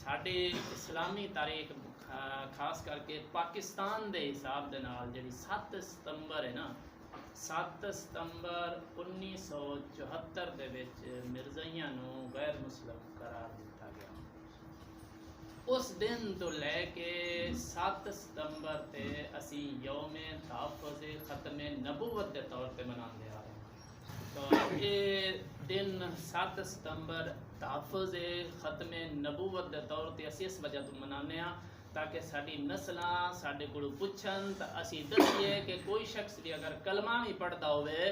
ساڈے اسلامی تاریخ خاص کر کے پاکستان دے حساب دے نال جڑی 7 ستمبر ہے نا 7 ستمبر 1974 دے وچ مرزائیاں نو غیر مسلم قرار دتا گیا۔ اس دن تو لے کے 7 ستمبر تے اسی یوم تحفظ ختم نبوت دے طور تے مناندے آ رہے ہیں۔ تو یہ دن 7 ستمبر تحفظ ختم نبوت دے طور تے اسی اس وجہ تو منانے ہاں تاکہ ساری نسلاں ساڈے کولوں پوچھن تے اسی دسیے کہ کوئی شخص بھی اگر کلمہ بھی پڑھدا ہوئے،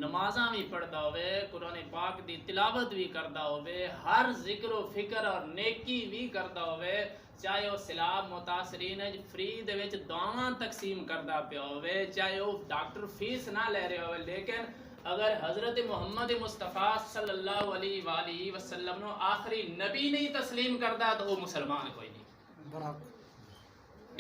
نمازاں بھی پڑھدا ہوئے، قرآن پاک دی تلاوت بھی کردا ہوئے، ہر ذکر و فکر اور نیکی بھی کردا ہوئے، چاہے وہ سیلاب متاثرین فری دے وچ دعاواں تقسیم کردا پیا ہوئے، چاہے وہ ڈاکٹر فیس نہ لے رہے ہوئے، لیکن اگر حضرت محمد مصطفیٰ صلی اللہ علیہ وآلہ وسلم نو آخری نبی نہیں تسلیم کردا تو وہ مسلمان کوئی نہیں۔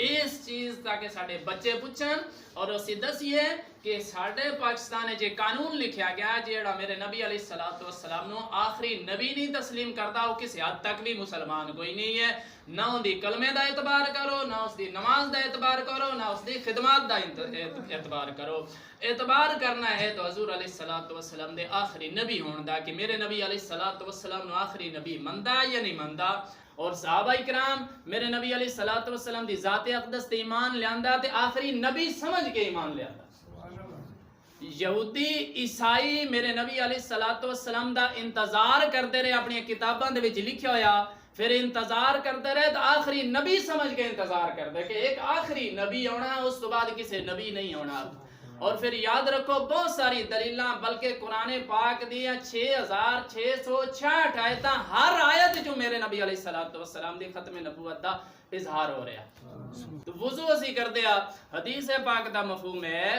اس چیز تاکہ ساڈے بچے پوچھن اور اسی دسیے کہ ساڈے پاکستان جے قانون لکھیا گیا جیڑا میرے نبی علیہ الصلوۃ والسلام نو آخری نبی نہیں تسلیم کردا وہ کسی حد تک بھی مسلمان کوئی نہیں ہے۔ نہ ان دی کلمے دا اعتبار کرو، نہ اس دی نماز دا اعتبار کرو، نہ اس دی خدمات دا اعتبار کرو۔ اعتبار کرنا ہے تو حضور علیہ الصلوۃ والسلام دے آخری نبی ہون دا کہ میرے نبی علیہ الصلوۃ والسلام نو آخری نبی مندا یا نہیں مندا، اور صحابہ اکرام میرے نبی علیہ الصلوۃ والسلام دی ذات اقدس تے ایمان لیاندا تے آخری نبی سمجھ کے ایمان لیاندا۔ یہودی عیسائی میرے نبی علیہ الصلوۃ والسلام دا انتظار کرتے رہے، اپنی کتاباں دے وچ لکھیا ہویا، پھر انتظار کرتے رہے تو آخری نبی سمجھ کے انتظار کرتے کہ ایک آخری نبی ہونا، اس تو بعد کسی نبی نہیں ہونا۔ اور پھر یاد رکھو بہت ساری دلیلاں، بلکہ قرآن پاک دیا 6666 آیتاں، ہر آیت جو میرے نبی علیہ الصلوۃ والسلام دی ختم نبوت دا اظہار ہو رہا ہے۔ تو وضو اسی کر دیا، حدیث پاک دا مفہوم ہے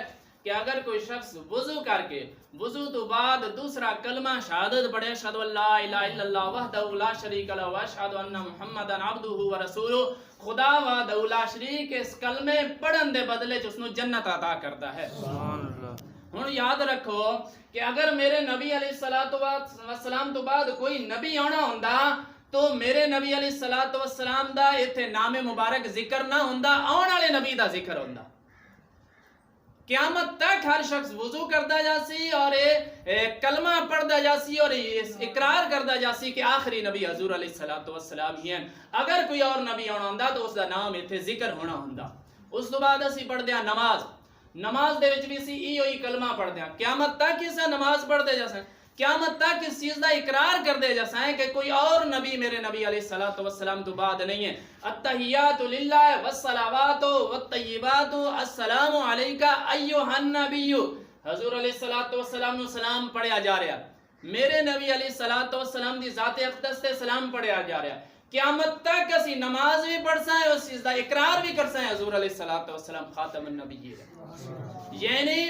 کہ اگر کوئی شخص وضو کر کے وضو تو بعد دوسرا کلمہ شہادت پڑھے، اشہد ان لا الہ الا اللہ وحدہ لا شریک لہ واشہد ان محمدا عبدہ ورسولہ، خدا وحدہ لا شریک اس کلمے پڑھن دے بدلے اس نو جنت عطا کرتا ہے۔ ہن یاد رکھو کہ اگر میرے نبی علیہ الصلوۃ والسلام تو بعد کوئی نبی آنا ہوندا تو میرے نبی علیہ الصلوۃ والسلام دا ایتھے نام مبارک ذکر نہ ہوندا، آن والے نبی دا ذکر ہوندا۔ قیامت تک ہر شخص وضو کردا جاسی اور کلمہ پڑھدا جاسی اور اقرار کردا جاسی کہ آخری نبی حضور علیہ الصلوۃ والسلام ہی ہیں۔ اگر کوئی اور نبی آنا ہوندا تو اس دا نام ایتھے ذکر ہونا ہوندا۔ اس تو بعد اسی پڑھدے ہاں نماز دے وچ بھی اسی ایہی کلمہ پڑھدے ہاں، قیامت تک اس نماز پڑھدے جاساں، قیامت تک اس چیز دا اقرار کردے جاساں کہ کوئی اور نبی میرے نبی علیہ الصلوۃ والسلام تو بعد نہیں ہے۔ التحیات للہ والصلوات والطیبات السلام علیک ایھا النبی، حضور علیہ الصلوۃ والسلام نو سلام پڑھیا جا رہا، میرے نبی علیہ الصلوۃ والسلام دی ذات اقدس تے سلام پڑھیا جا رہا۔ قیامت تک اسی نماز بھی پڑھ سائیں، اس چیز دا اقرار بھی کر سائیں حضور علیہ الصلوۃ والسلام خاتم النبی ہے۔ یعنی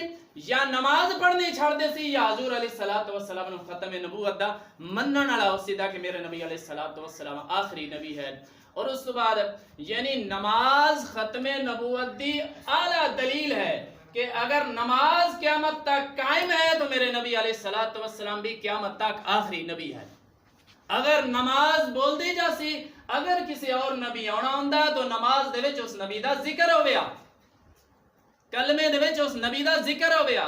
یا نماز پڑھنی چھڑ دے سی یا حضور علیہ الصلوۃ والسلام نے ختم نبوت دا منن والا اسی دا کہ میرے نبی علیہ الصلوۃ والسلام آخری نبی ہے۔ اور اس کے بعد یعنی نماز ختم نبوت دی اعلیٰ دلیل ہے کہ اگر نماز قیامت تک قائم ہے تو میرے نبی علیہ الصلوۃ والسلام بھی قیامت تک آخری نبی ہے۔ اگر نماز بول دی جاسی اگر کسی اور نبی آنا ہوندا تو نماز دے وچ اس نبی دا ذکر ہویا، کلمے دے وچ اس نبی دا ذکر ہویا،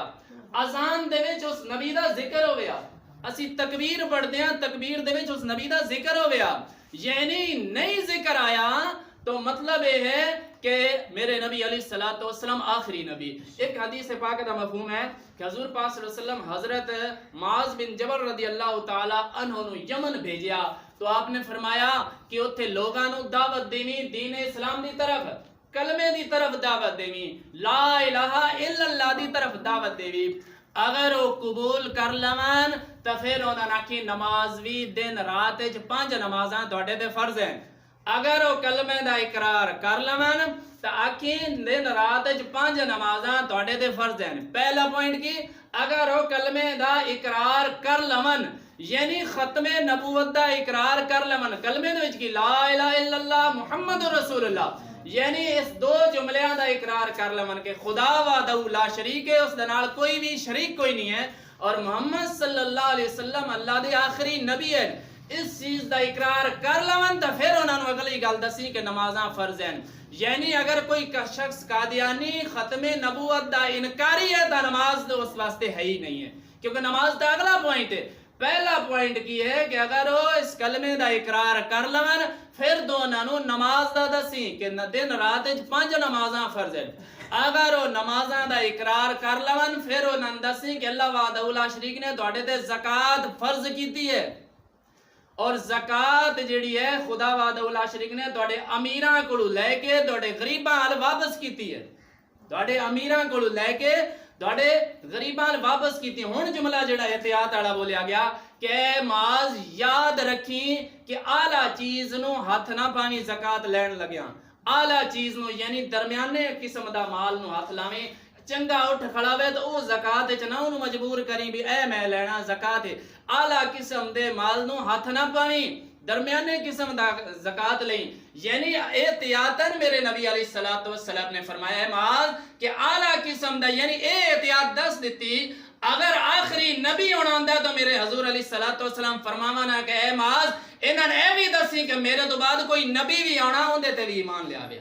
اذان دے وچ اس نبی دا ذکر ہویا، اسی تکبیر پڑھدے ہاں تکبیر دے وچ اس نبی دا ذکر ہویا۔ یعنی نہیں ذکر آیا تو مطلب یہ ہے کہ میرے نبی علیہ الصلوۃ والسلام آخری نبی۔ ایک حدیث پاک دا مفہوم ہے کہ حضور پاک صلی اللہ علیہ وسلم حضرت معاذ بن جبل رضی اللہ تعالی عنہ نو یمن بھیجیا تو آپ نے فرمایا کہ اتھے لوگاں نو دعوت دینی دین اسلام دی طرف، کلمے دی طرف دعوت دیوی، لا الہ الا اللہ دی طرف دعوت دیوی۔ اگر وہ قبول کر لون تو پھر انہوں نے کی نماز بھی دن رات 5 نمازاں تواڈے تے فرض ہیں۔ اگر وہ کلمے دا اقرار کر لون تو آکھی دن رات 5 نمازاں تواڈے تے فرض ہیں۔ پہلا پوائنٹ کی اگر وہ کلمے دا اقرار کر لون یعنی ختم نبوت دا اقرار کر لون، کلمے دے وچ کی لا الہ الا اللہ محمد رسول اللہ، یعنی اس 2 جملیاں دا اقرار کر لون کہ خدا وحدہ لا شریک ہے، اس دے نال کوئی بھی شریک کوئی نہیں ہے، اور محمد صلی اللہ علیہ وسلم اللہ دے آخری نبی ہے، اس چیز دا اقرار کر لون تو پھر انہوں نے پہلی گل دسی کہ نمازاں فرض ہیں. یعنی اگر کوئی شخص قادیانی ختم نبوت دا انکاری ہے تو نماز تو اس واسطے ہے ہی نہیں ہے, کیونکہ نماز دا اگلا پوائنٹ ہے. پہلا پوائنٹ کی ہے کہ اگر وہ اس کلمے دا اقرار کر لون پھر دونوں نماز دا دسی کہ دن رات 5 نمازاں فرض ہیں. اگر وہ نمازاں دا اقرار کر لون پھر وہ دسی کہ اللہ وحدہ لا شریک نے تواڈے تے زکات فرض کیتی ہے, اور زکات جڑی ہے خدا وحدہ لا شریک نے تواڈے امیراں کولو لے کے تواڈے غریباں ال واپس کیتی ہے. تواڈے امیراں کولو لے کے تواڈے غریباں ال واپس کیتی. ہن جملہ جڑا احتیاط والا بولیا گیا کہ معاذ یاد رکھی کہ اعلی چیز نو ہاتھ نہ پاویں زکات لین لگیاں. اعلی چیز نو یعنی درمیانے قسم دا مال نو ہاتھ لاویں. چنگا اٹھ کھڑا ہوئے تو او زکات وچ نہ اونوں مجبور کریں بھی اے میں لینا زکات ہے. اعلی قسم دے مال نو ہاتھ نہ پاویں, درمیانے قسم دا زکات لیں. یعنی احتیاطاً میرے نبی علیہ الصلوۃ والسلام نے فرمایا ہے معاذ کہ اعلی قسم دا یعنی احتیاط دس دیتی. اگر آخری نبی ہونا تو میرے حضور علیہ الصلوۃ والسلام فرماوانا کہ اے معاذ انہاں نے اے بھی دسی کہ میرے تو بعد کوئی نبی بھی آنا اندے تے بھی ایمان لے آوے.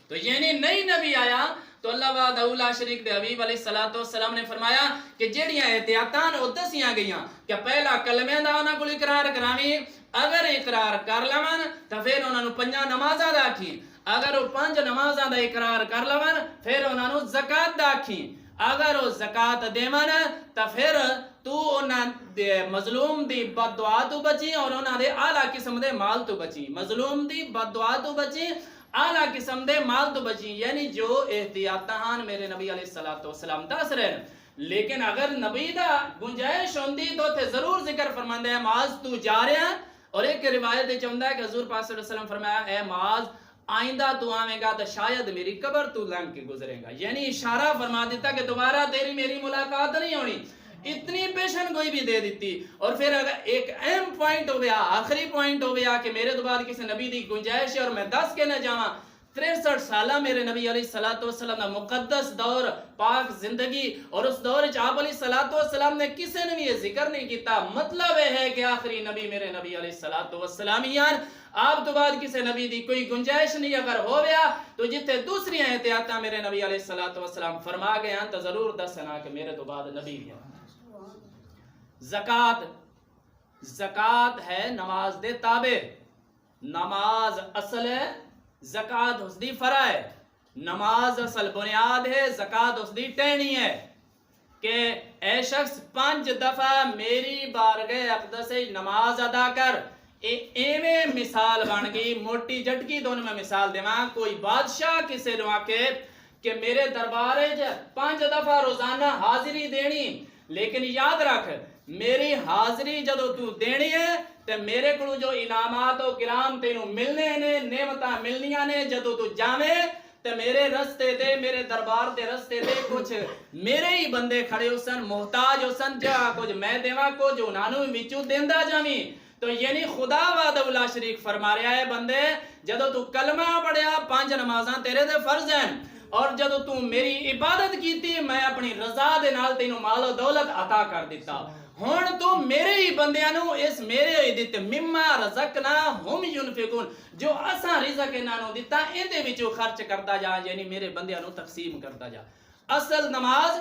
تو یعنی نئی نبی آیا تو اللہ وحدہ لا شریک دے حبیب علیہ الصلوۃ والسلام نے فرمایا کہ جڑیاں احتیاطاں او دسیاں گئیاں کہ پہلا کلمے دا انہاں کول اقرار کراویں. اگر اقرار کر لون تو پھر انہاں نو 5 نمازاں دا آکھی. اگر وہ 5 نمازاں دا اقرار کر لون پھر انہاں نو زکات دا آکھی. اگر وہ زکات دیون تو پھر تو انہاں دے مظلوم دی بد دعا تو بچی اور انہاں دے اعلی قسم دے مال تو بچی. مظلوم دی بد دعا تو بچی, اعلی قسم دے مال تو بچی. یعنی جو احتیاطاں میرے نبی علیہ الصلوۃ والسلام دس رہے. لیکن اگر نبی دا گنجائش ہوندی تو تے ضرور ذکر فرماندے ہیں معاذ تو جا رہا. اور ایک روایت وچ آندا ہے کہ حضور پاک صلی اللہ علیہ وسلم فرمایا اے معاذ آئندہ تو آویں گا تو شاید میری قبر تو لنگ کے گزرے گا. یعنی اشارہ فرما دیتا کہ دوبارہ تیری میری ملاقات نہیں ہونی. اتنی پیشن گوئی بھی دے دیتی. اور پھر اگر ایک اہم پوائنٹ ہو گیا, آخری پوائنٹ ہو گیا کہ میرے دوبارہ کسی نبی دی گنجائش ہے اور میں دس کے نہ جاواں. 63 سالہ میرے نبی علیہ الصلوۃ والسلام کا مقدس دور پاک زندگی, اور اس دور وچ آپ علیہ الصلوۃ والسلام نے کسی نے بھی یہ ذکر نہیں کیتا. مطلب یہ ہے کہ آخری نبی میرے نبی علیہ الصلوۃ والسلام ہی ہیں. آپ تو بعد کسی نبی دی کوئی گنجائش نہیں اگر ہو گیا تو جتنے دوسری احتیاطاں میرے نبی علیہ الصلوۃ والسلام فرما گئے ہیں تو ضرور دسنا کہ میرے تو بعد نبی بھی ہیں. زکات, زکات ہے نماز دے تابع. نماز اصل ہے, زکات اس دی فرع ہے. نماز اصل بنیاد ہے, زکات اس دی ٹہنی ہے. کہ اے شخص 5 دفعہ میری بارگاہ اقدس نماز ادا کر. ایویں مثال بن گئی موٹی جٹکی دونوں میں مثال دیواں. کوئی بادشاہ کسے نو آکے کہ میرے دربار 5 دفعہ روزانہ حاضری دینی, لیکن یاد رکھ میری حاضری جدو تو دینی ہے تے میرے کو جو انعامات و کرام تینوں ملنے نے, نعمتاں ملنیاں نے, جدو تو جاویں تے میرے رستے دے, میرے دربار دے رستے دے کچھ میرے ہی بندے کھڑے ہو سن, محتاج ہو سن, جا کچھ میں دیواں کو جو انہوں وچوں دیندا جاویں. تو یعنی خدا وحدہ لا شریک فرما رہا ہے بندے جدو تو کلمہ پڑھیا 5 نمازاں تیرے دے فرض ہیں, اور جدو تو میری عبادت کیتی میں اپنی رضا دے نال تینوں مال و دولت عطا کر دیتا. ہن تو میرے ہی بندیاں نو اس میرے ہی دتے مما رزقنا ہم ينفقون, جو اساں رزق انہاں نو دتا این دے وچوں خرچ کرتا جا, یعنی میرے بندیاں نو تقسیم کرتا جا. اصل نماز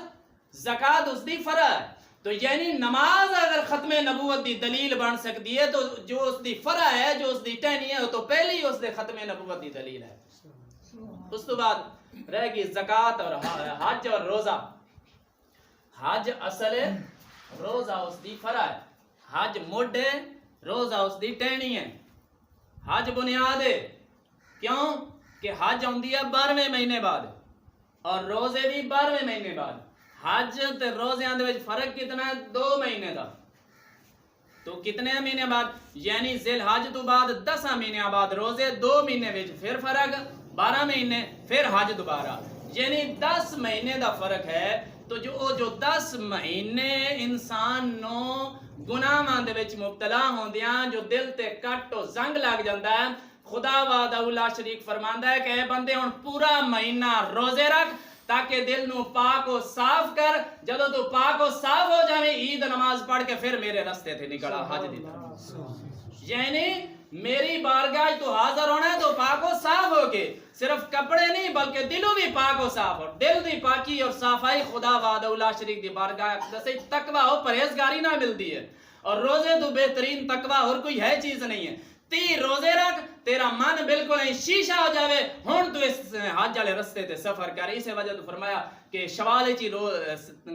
زکات اس دی فرع ہے. تو یعنی نماز اگر ختم نبوت دی دلیل بن سکتی ہے تو جو اس دی فرع ہے, جو اس دی ٹہنی ہے, تو پہلی اس دے ختم نبوت دی دلیل ہے. اس تو بعد رہ گئی زکات اور حج اور روزہ. حج اصل ہے, روزہ اس دی فرع ہے. حج مڈ ہے, روزہ اس دی ٹہنی ہے. حج بنیاد ہے, کیوں کہ حج ہوندی ہے 12ویں مہینے بعد اور روزے بھی 12ویں مہینے بعد. حج تے روزیاں دے وچ فرق کتنا ہے؟ 2 مہینے دا. تو کتنے مہینے بعد؟ یعنی ذی الحج تو بعد 10 مہینے بعد روزے, 2 مہینے وچ پھر فرق 12 مہینے, پھر حج دوبارہ, یعنی 10 مہینے دا فرق ہے. تو جو 10 مہینے انسان نو گناہاں دے وچ مبتلا ہوندیاں جو دل تے کٹ و زنگ لگ جاندا ہے, خدا وحدہ لا شریک فرماندا ہے کہ اے بندے ہن پورا مہینہ روزے رکھ تاکہ دل نو پاک و صاف کر. جدو تو پاک و صاف ہو جائے عید نماز پڑھ کے پھر میرے رستے تھے نکلا حج دیتا. یعنی میری بارگاہ تو حاضر ہونے کے صرف کپڑے نہیں بلکہ دلوں بھی پاک و صاف ہو، دل دی پاکی اور صافائی خدا وحدہ لا شریک دی بارگاہ اقدس وچ تقوی ہو، پرہیزگاری نہ ملتی ہے، اور روزے تو بہترین تقوی اور کوئی ہے چیز نہیں ہے۔ 30 روزے رکھ، تیرا من بالکل نہیں شیشہ ہو جاوے، ہن تو اس حج والے رستے تے سفر کر۔ اسی وجہ تو فرمایا کہ شوال چی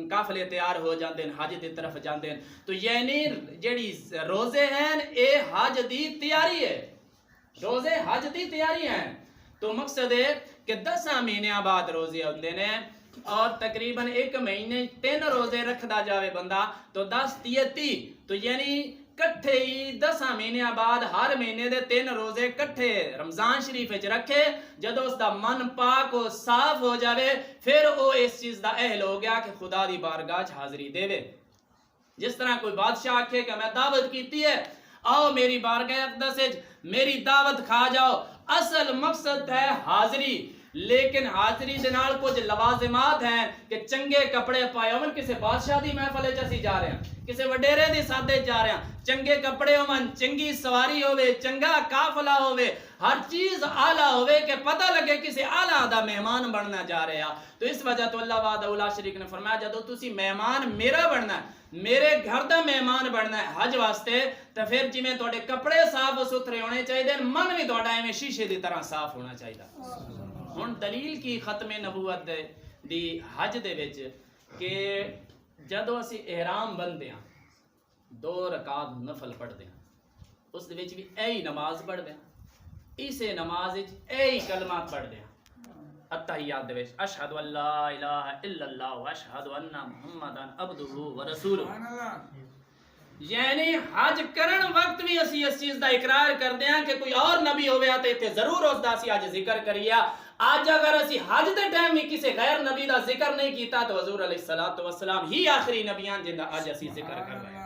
قافلے تیار ہو جاندے ہیں، حج دی طرف جاندے ہیں، تو یعنی جڑی روزے ہیں اے حج دی تیاری ہے، روزے حج دی تیاری ہیں۔ تو مقصد ہے کہ 10 مہینیاں بعد روزے ہوندے نے، اور تقریباً 1 مہینے 3 روزے رکھدا جاوے بندہ تو 10 30 تو یعنی کٹھے ہی 10 مہینیاں بعد ہر مہینے دے 3 روزے کٹھے رمضان شریف وچ رکھے، جدو اس دا من پاک و صاف ہو جاوے پھر او اس چیز دا اہل ہو گیا کہ خدا دی بارگاہ چ حاضری دے۔ جس طرح کوئی بادشاہ آکھے کہ میں دعوت کیتی ہے، آؤ میری بارگاہ اقدس وچ میری دعوت کھا جاؤ، اصل مقصد ہے حاضری، لیکن حاضری دے نال کچھ لوازمات ہیں کہ چنگے کپڑے پائے ہون، کسی بادشاہ دی محفل وچ اسی جا رہے ہیں، کسی وڈیرے دی سادے جا رہے ہیں، چنگے کپڑے ہون، چنگی سواری ہوے، چنگا قافلہ ہوے، ہر چیز اعلیٰ ہوے کہ پتہ لگے کسی اعلیٰ دا مہمان بننا جا رہے ہیں۔ تو اس وجہ تو اللہ وحدہ لا شریک نے فرمایا جدو تسی مہمان میرا بننا ہے، میرے گھر دا مہمان بننا ہے حج واسطے، تو پھر جی میں تواڈے کپڑے صاف و ستھرے ہونے چاہیے، من بھی تواڈا ایویں شیشے دی طرح صاف ہونا چاہیے۔ ہن دلیل کی ختم نبوت دی حج دے وچ کہ جدو اسی احرام بندے ہیں 2 رکعت نفل پڑھتے ہیں، اس دے وچ بھی ایہی نماز پڑھتے ہیں، اسے نماز وچ ایہی کلمات پڑھتے ہیں التحیات دے وچ، اشہد ان لا الہ الا اللہ واشہد ان محمدًا عبدہ ورسولہ۔ یعنی حج کرن وقت بھی اسی اس چیز دا اقرار کردے ہیں کہ کوئی اور نبی ہوئے تے تے ضرور اس دا اسی آج ذکر کریا۔ آج اگر اسی حج دے ٹائم میں کسی غیر نبی دا ذکر نہیں کیتا تو حضور علیہ السلام ہی آخری نبیان جن دا آج اسی ذکر کر رہے ہیں۔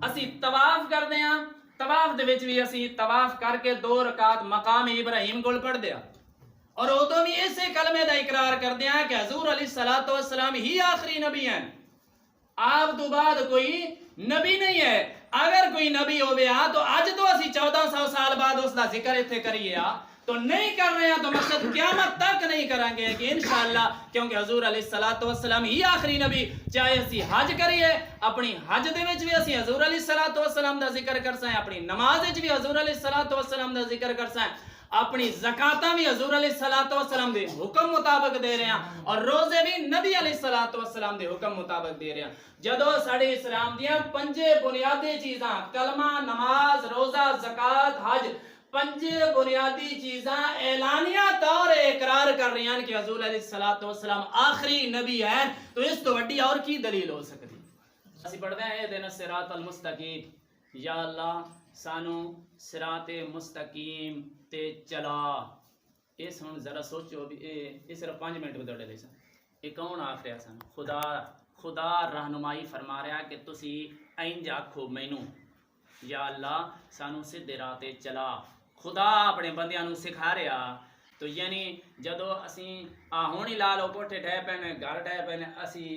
اسی طواف کردے ہیں، طواف دے وچ بھی اسی طواف کر کے 2 رکعت مقام ابراہیم کول پڑھ دیا، اور ادو بھی اسے کلمے دا اقرار کردے ہیں کہ حضور علیہ السلام ہی آخری نبی ہیں، آپ تو بعد کوئی نبی نہیں ہے۔ اگر کوئی نبی ہو گیا تو آج تو اسی 1400 سال بعد اس دا ذکر اتنے کریے تو نہیں کر رہے ہیں، تو مقصد قیامت تک نہیں کریں گے کہ انشاءاللہ، کیونکہ حضور علیہ السلام ہی آخری نبی۔ چاہے اسی حج کریے، اپنی حج دے وچ بھی اسی حضور علیہ السلام دا ذکر کر سائیں، اپنی نماز وچ بھی حضور علیہ السلام دا ذکر کر سائیں، اپنی زکاتاں بھی حضور علیہ السلام دے حکم مطابق دے رہے ہیں، اور روزے بھی نبی علیہ السلام دے حکم مطابق دے رہے ہیں۔ جدو ساڑے اسلام دیاں 5 بنیادی چیزاں کلمہ، نماز، روزہ، زکات، حج، 5 بنیادی چیزاں اعلانیہ طور اقرار کر رہی ہیں کہ حضور علیہ السلام آخری نبی ہے، تو اس تو وڈی اور کی دلیل ہو سکتی؟ اسی پڑھتے ہیں اہدنا الصراط المستقیم، یا اللہ سانو صراط مستقیم تے چلا۔ اس ہن ذرا سوچو بھی اے صرف 5 منٹ میں لے سن، یہ کون آخ رہا سن؟ خدا رہنمائی فرما رہا کہ تسی اینج آکھو مینوں، یا اللہ سانو سیدھے راہ تے چلا۔ خدا اپنے بندیاں نو سکھا رہا، تو یعنی جدو اسی ہونی لالو کوٹھے ڈھے پینے، گھر ڈھے پینے، اسی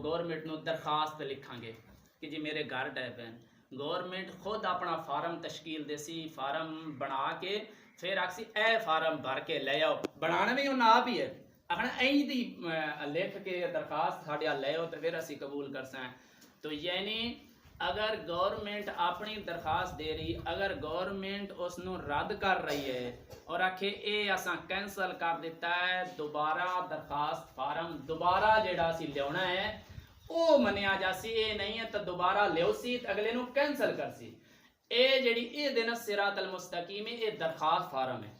گورنمنٹ نو درخواست لکھاں گے کہ جی میرے گھر ڈھے پین، گورنمنٹ خود اپنا فارم تشکیل دے سی، فارم بنا کے پھر آکسی اے فارم بھر کے لے آؤ، بنانا بھی انہاں آپ ہی ہے، اگر این دی لکھ کے درخواست ساڑیا لے آؤ تو پھر اسی قبول کر سائیں۔ تو یعنی اگر گورنمنٹ اپنی درخواست دے رہی، اگر گورنمنٹ اس نو رد کر رہی ہے اور آکھے اے اساں کینسل کر دیتا ہے، دوبارہ درخواست فارم دوبارہ جیڑا سی لیونا ہے او منیا جاسی، اے نہیں ہے تو دوبارہ لیو سی اگلے نو کینسل کر سی۔ اے جیڑی اے دن الصراط المستقیم اے درخواست فارم ہے،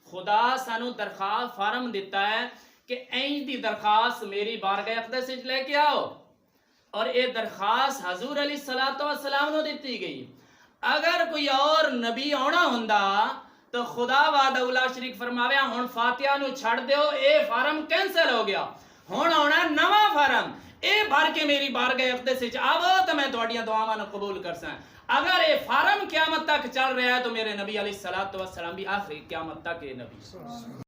خدا سانو درخواست فارم دیتا ہے کہ این دی درخواست میری بارگاہ اقدس وچ لے کے آؤ، اور اے درخواست حضور علیہ السلام نو دیتی گئی۔ اگر کوئی اور نبی آنا ہوندا تو خدا وعدہ لا شریک فرماوے ہن فاتحہ نو چھڑ دیو، اے فارم کینسل ہو گیا، ہن آنا نواں فارم، اے بھر کے میری بارگاہ اقدس وچ آو تو میں تہاڈیاں دعاواں نو قبول کر ساں۔ اگر اے فارم قیامت تک چل رہا ہے تو میرے نبی علیہ السلام بھی آخری قیامت تک اے نبی